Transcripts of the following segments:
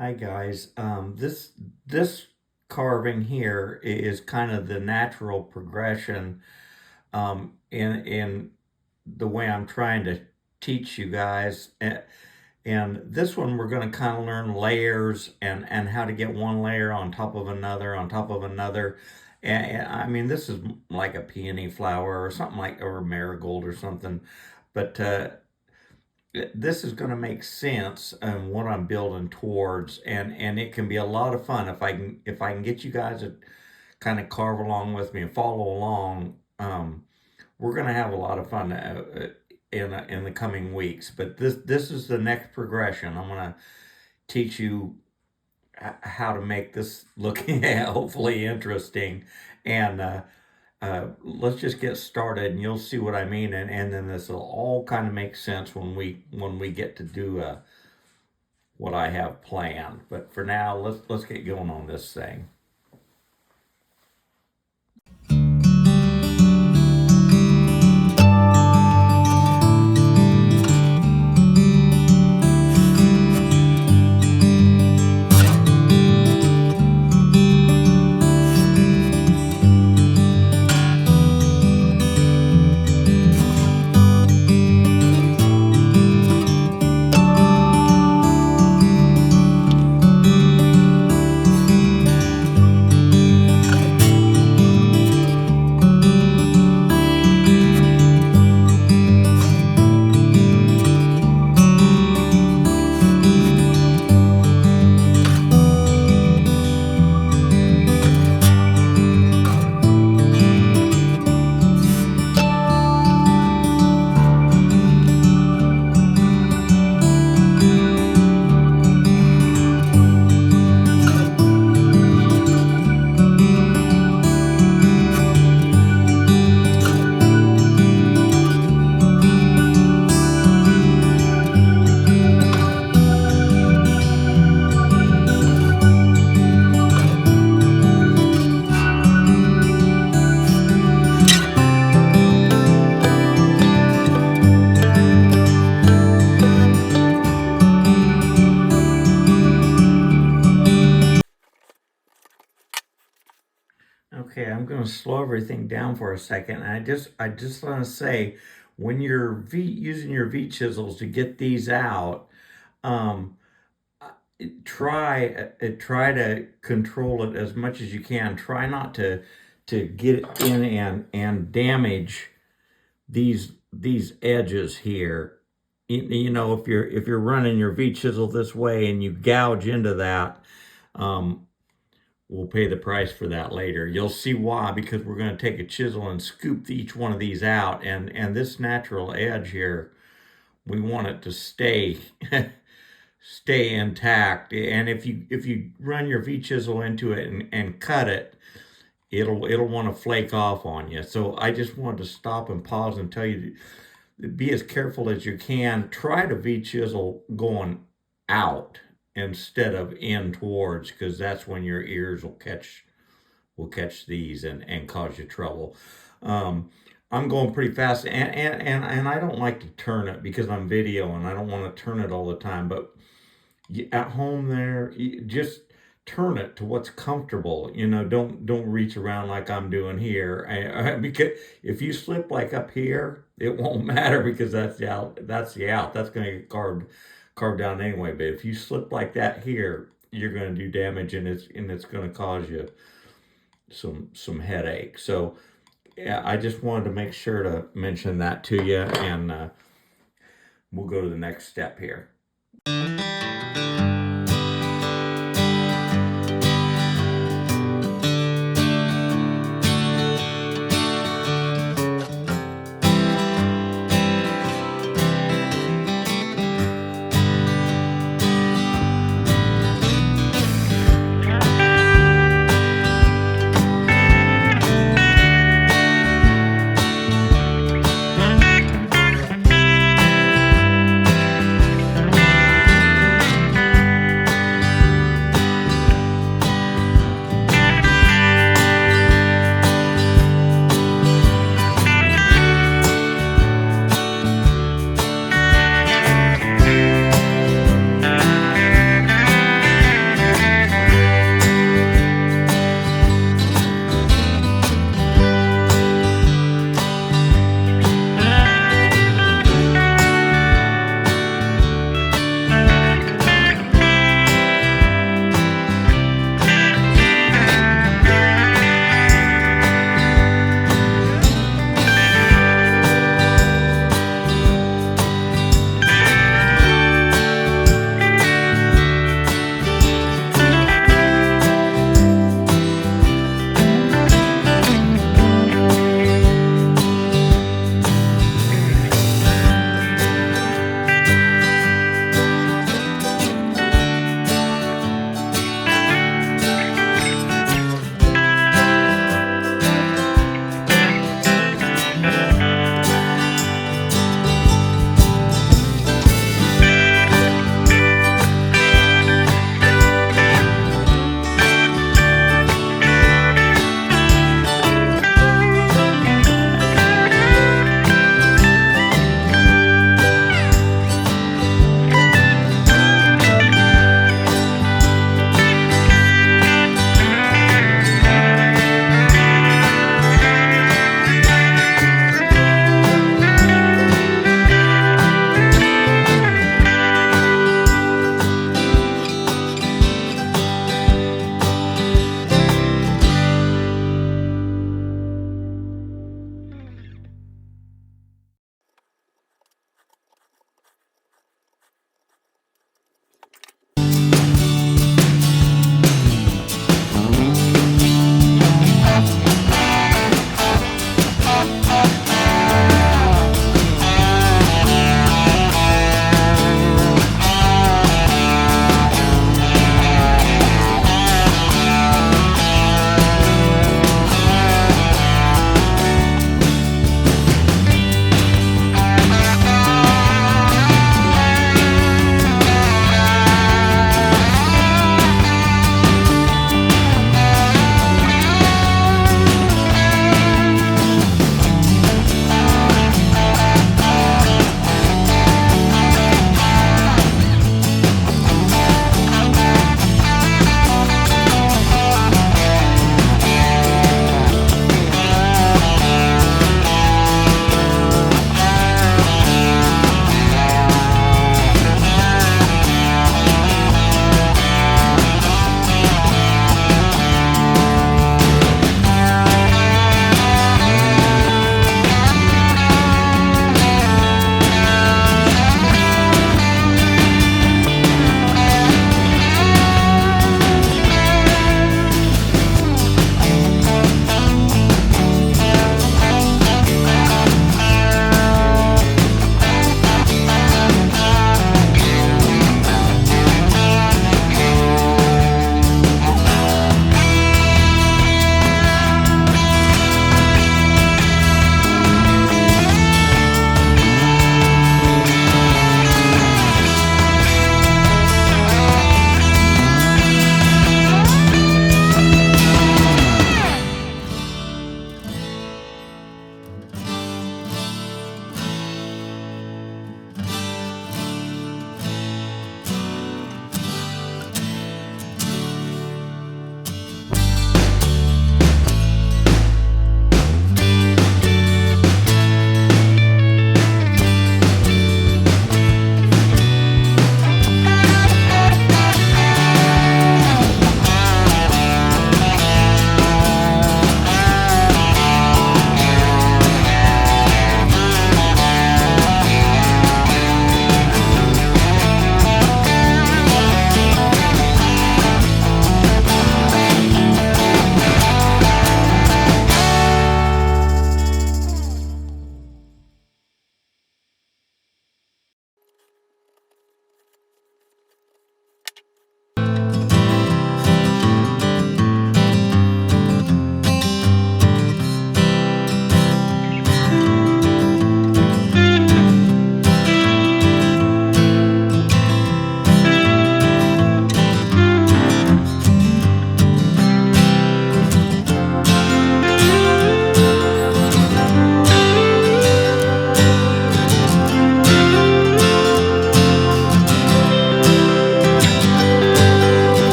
Hi guys. This carving here is kind of the natural progression in the way I'm trying to teach you guys. And this one we're going to kind of learn layers and how to get one layer on top of another on top of another. And I mean, this is like a peony flower or something like, or a marigold or something. But this is going to make sense on what I'm building towards, and it can be a lot of fun if I can get you guys to kind of carve along with me and follow along. We're going to have a lot of fun in the coming weeks. But this is the next progression. I'm going to teach you how to make this look hopefully interesting, and let's just get started and you'll see what I mean, and then this will all kind of make sense when we get to do what I have planned. But for now, let's get going on this thing. Okay, I'm going to slow everything down for a second. And I just want to say, when you're using your V chisels to get these out, um, try to control it as much as you can. Try not to get it in and damage these edges here. You know, if you're running your V chisel this way and you gouge into that, um, we'll pay the price for that later. You'll see why, because we're going to take a chisel and scoop each one of these out, and this natural edge here, we want it to stay stay intact. And if you run your V chisel into it and cut it, it'll want to flake off on you. So I just wanted to stop and pause and tell you to be as careful as you can. Try to V chisel going out instead of in towards, because that's when your ears will catch these and cause you trouble. Um, I'm going pretty fast, and I don't like to turn it because I'm video and I don't want to turn it all the time. But at home there, you just turn it to what's comfortable. You know, don't reach around like I'm doing here. Because if you slip like up here, it won't matter, because that's the out. That's the out. That's going to get carved down anyway. But if you slip like that here, you're going to do damage, and it's going to cause you some headache. So yeah, I just wanted to make sure to mention that to you, and we'll go to the next step here.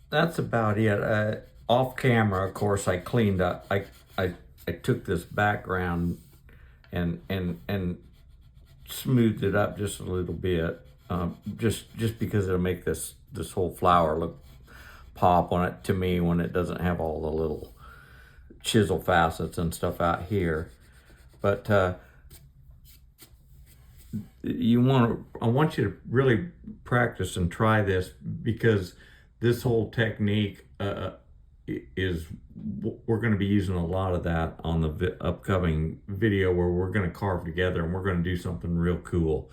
that's about it. Off camera, of course, I cleaned up. I took this background and smoothed it up just a little bit, just because it'll make this whole flower look pop on it to me when it doesn't have all the little chisel facets and stuff out here. But I want you to really practice and try this, because this whole technique we're going to be using a lot of that on the upcoming video, where we're going to carve together and we're going to do something real cool.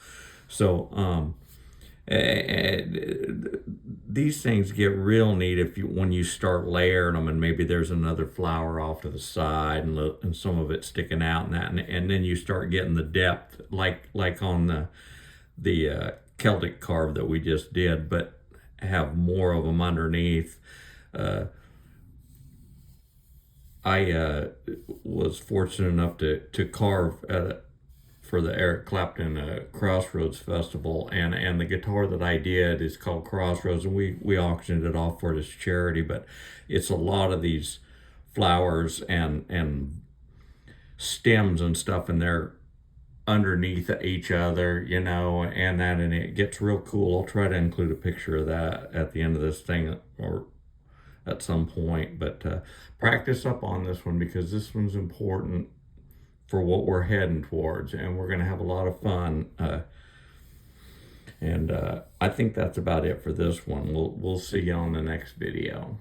So these things get real neat when you start layering them, and maybe there's another flower off to the side and some of it sticking out and that, and then you start getting the depth, like on the Celtic carve that we just did, but have more of them underneath. I was fortunate enough to carve for the Eric Clapton Crossroads Festival, and the guitar that I did is called Crossroads, and we auctioned it off for this charity. But it's a lot of these flowers and stems and stuff, and they're underneath each other, you know, and it gets real cool. I'll try to include a picture of that at the end of this thing, or at some point. But practice up on this one, because this one's important for what we're heading towards, and we're going to have a lot of fun. And I think that's about it for this one. We'll see you on the next video.